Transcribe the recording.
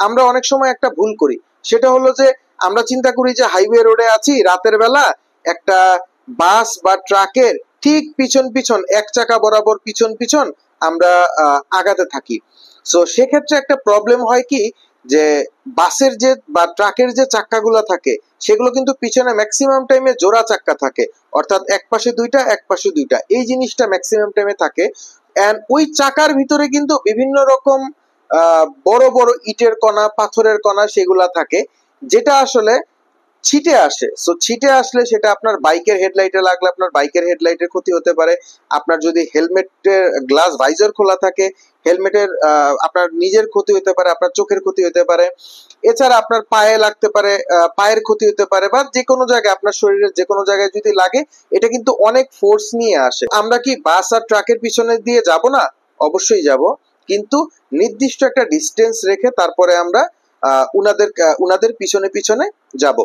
আমরা অনেক সময় একটা ভুল করি, সেটা হলো যে আমরা চিন্তা করি যে হাইওয়ে রোডে আছি, রাতের বেলা একটা বাস বা ট্রাকের ঠিক পিছন পিছন এক চাকা বরাবর পিছন পিছন আমরা আগাতে থাকি। সো সেক্ষেত্রে একটা প্রবলেম হয় কি, যে বাসের যে বা ট্রাকের যে চাক্কাগুলো থাকে সেগুলো কিন্তু পিছনে ম্যাক্সিমাম টাইমে জোড়া চাক্কা থাকে, অর্থাৎ এক পাশে দুইটা এক পাশে দুইটা, এই জিনিসটা ম্যাক্সিমাম টাইমে থাকে। এন্ড ওই চাকার ভিতরে কিন্তু বিভিন্ন রকম বড় বড় ইটের কণা, পাথরের কণা সেগুলা থাকে, যেটা আসলে ছিটে আসে। সো ছিটে আসলে সেটা আপনার বাইকের হেডলাইটে লাগলে আপনার বাইকের হেডলাইটের ক্ষতি হতে পারে। আপনার যদি হেলমেটের গ্লাস ভাইজার খোলা থাকে, হেলমেটের আপনার নিজের ক্ষতি হতে পারে, আপনার চোখের ক্ষতি হতে পারে। এছাড়া আপনার পায়ে লাগতে পারে, পায়ের ক্ষতি হতে পারে, বা যে কোনো জায়গায় আপনার শরীরের যে কোনো জায়গায় যদি লাগে, এটা কিন্তু অনেক ফোর্স নিয়ে আসে। আমরা কি বাস আর ট্রাকের পিছনে দিয়ে যাব না? অবশ্যই যাব, কিন্তু নির্দিষ্ট একটা ডিস্টেন্স রেখে তারপরে আমরা উনাদের পিছনে পিছনে যাব।